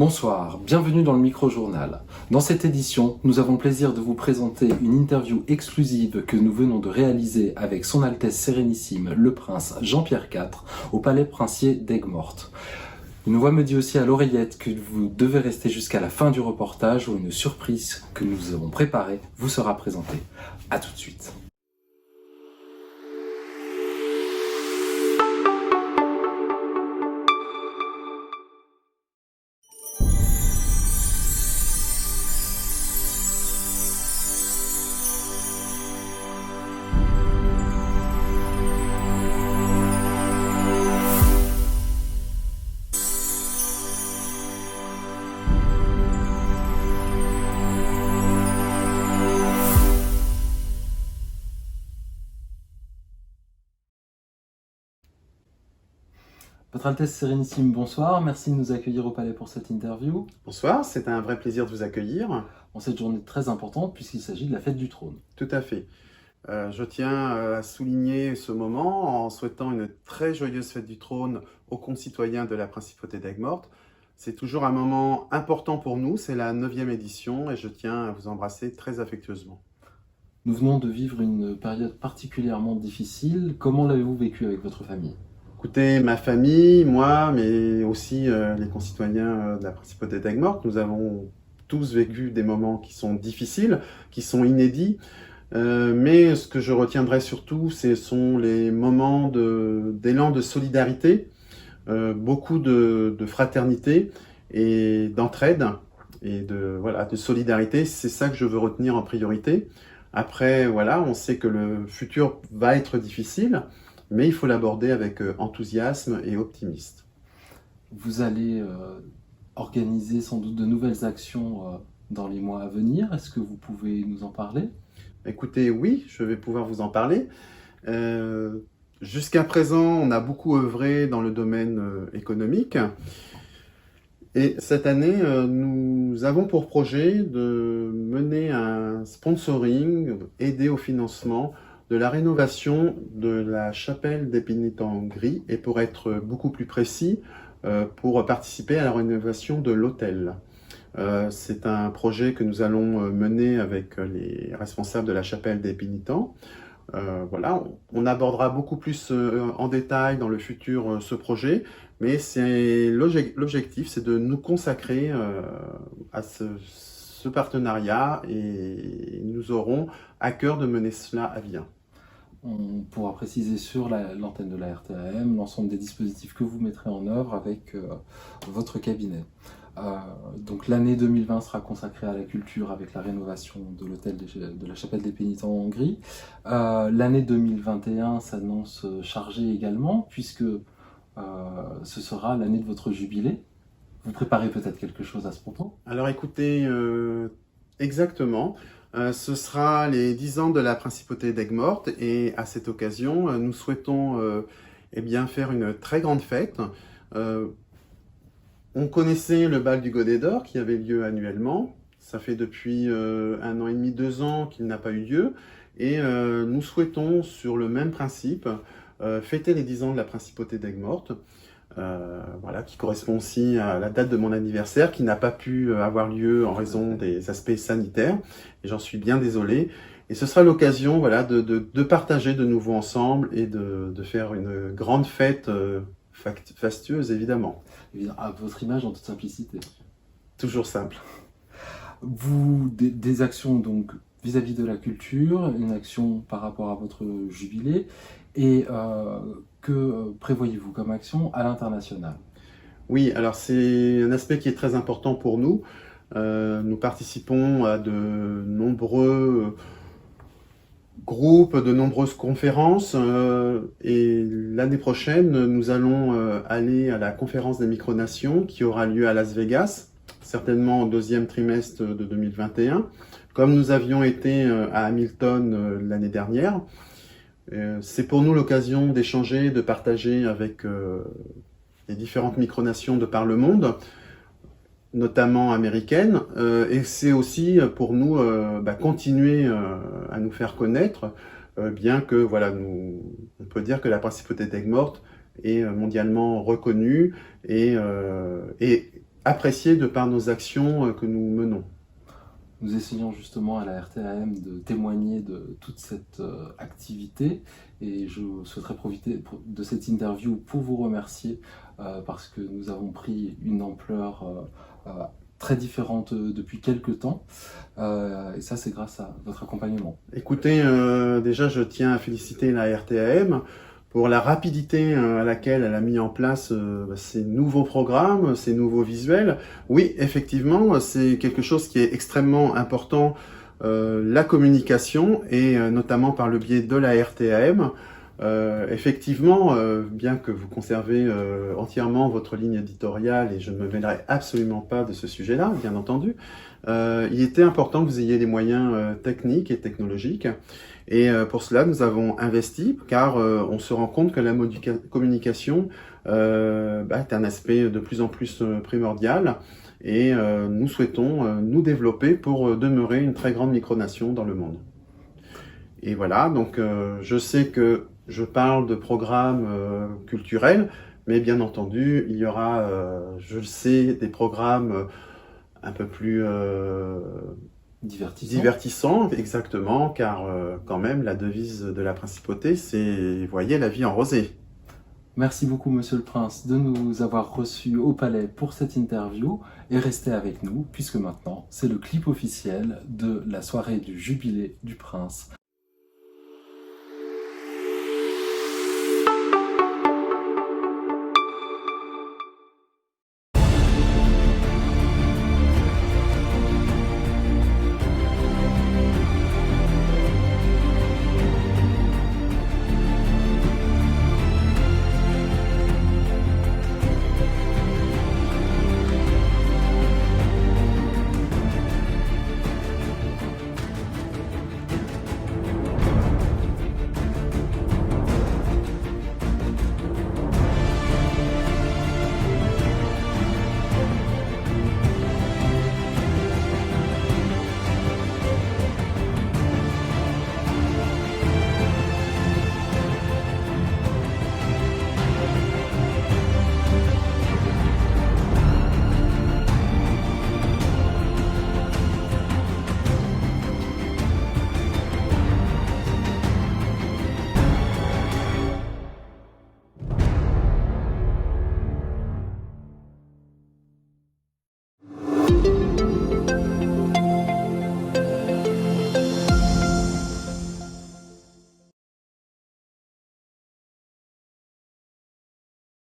Bonsoir, bienvenue dans le Micro-Journal. Dans cette édition, nous avons le plaisir de vous présenter une interview exclusive que nous venons de réaliser avec Son Altesse Sérénissime, le Prince Jean-Pierre IV, au Palais Princier d'Aigues-Mortes. Une voix me dit aussi à l'oreillette que vous devez rester jusqu'à la fin du reportage où une surprise que nous avons préparée vous sera présentée. A tout de suite. Votre Altesse Sérénissime, bonsoir. Merci de nous accueillir au Palais pour cette interview. Bonsoir, c'est un vrai plaisir de vous accueillir. En cette journée très importante puisqu'il s'agit de la fête du trône. Tout à fait. Je tiens à souligner ce moment en souhaitant une très joyeuse fête du trône aux concitoyens de la Principauté d'Aigues-Mortes. C'est toujours un moment important pour nous, c'est la 9e édition et je tiens à vous embrasser très affectueusement. Nous venons de vivre une période particulièrement difficile. Comment l'avez-vous vécu avec votre famille ? Écoutez, ma famille, moi, mais aussi les concitoyens de la Principauté d'Aigues-Mortes, nous avons tous vécu des moments qui sont difficiles, qui sont inédits. Mais ce que je retiendrai surtout, ce sont les moments d'élan de solidarité, beaucoup de fraternité et d'entraide et de solidarité. C'est ça que je veux retenir en priorité. Après, voilà, on sait que le futur va être difficile, mais il faut l'aborder avec enthousiasme et optimisme. Vous allez organiser sans doute de nouvelles actions dans les mois à venir. Est-ce que vous pouvez nous en parler ? Écoutez, oui, je vais pouvoir vous en parler. Jusqu'à présent, on a beaucoup œuvré dans le domaine économique. Et cette année, nous avons pour projet de mener un sponsoring, aider au financement de la rénovation de la chapelle des Pénitents Gris et pour être beaucoup plus précis, pour participer à la rénovation de l'hôtel. C'est un projet que nous allons mener avec les responsables de la chapelle des Pénitents. Voilà, on abordera beaucoup plus en détail dans le futur ce projet, mais c'est l'objectif, c'est de nous consacrer à ce partenariat et nous aurons à cœur de mener cela à bien. On pourra préciser sur l'antenne de la RTAM l'ensemble des dispositifs que vous mettrez en œuvre avec votre cabinet. Donc l'année 2020 sera consacrée à la culture avec la rénovation de l'hôtel de la chapelle des Pénitents en gris. L'année 2021 s'annonce chargée également puisque ce sera l'année de votre jubilé. Vous préparez peut-être quelque chose à ce propos ? Alors écoutez, exactement. Ce sera les 10 ans de la Principauté d'Aigues-Mortes et à cette occasion, nous souhaitons faire une très grande fête. On connaissait le bal du Godet d'Or qui avait lieu annuellement. Ça fait depuis 1 an et demi, 2 ans qu'il n'a pas eu lieu. Et nous souhaitons, sur le même principe, fêter les 10 ans de la Principauté d'Aigues-Mortes. Qui correspond aussi à la date de mon anniversaire qui n'a pas pu avoir lieu en raison des aspects sanitaires et j'en suis bien désolé et ce sera l'occasion de partager de nouveau ensemble et de faire une grande fête fastueuse évidemment. À votre image en toute simplicité. Toujours simple. Des actions donc vis-à-vis de la culture, une action par rapport à votre jubilé et que prévoyez-vous comme action à l'international ? Oui, alors c'est un aspect qui est très important pour nous. Nous participons à de nombreux groupes, de nombreuses conférences et l'année prochaine, nous allons aller à la conférence des micronations qui aura lieu à Las Vegas, certainement au 2e trimestre de 2021, comme nous avions été à Hamilton l'année dernière. C'est pour nous l'occasion d'échanger, de partager avec les différentes micronations de par le monde, notamment américaines, et c'est aussi pour nous continuer à nous faire connaître, bien que on peut dire que la Principauté d'Aigues-Mortes est mondialement reconnue et apprécié de par nos actions que nous menons. Nous essayons justement à la RTAM de témoigner de toute cette activité et je souhaiterais profiter de cette interview pour vous remercier parce que nous avons pris une ampleur très différente depuis quelques temps et ça c'est grâce à votre accompagnement. Écoutez, déjà je tiens à féliciter la RTAM pour la rapidité à laquelle elle a mis en place ces nouveaux programmes, ces nouveaux visuels. Oui, effectivement, c'est quelque chose qui est extrêmement important, la communication, et notamment par le biais de la RTAM. Effectivement, bien que vous conservez entièrement votre ligne éditoriale, et je ne me mêlerai absolument pas de ce sujet-là, bien entendu, il était important que vous ayez des moyens techniques et technologiques. Et pour cela, nous avons investi, car on se rend compte que la communication est un aspect de plus en plus primordial. Et nous souhaitons nous développer pour demeurer une très grande micronation dans le monde. Et voilà, donc je sais que je parle de programmes culturels, mais bien entendu, il y aura, je le sais, des programmes un peu plus divertissant, exactement, car quand même, la devise de la principauté, c'est « Voyez la vie en rosé ». Merci beaucoup, Monsieur le Prince, de nous avoir reçus au Palais pour cette interview et restez avec nous, puisque maintenant, c'est le clip officiel de la soirée du Jubilé du Prince.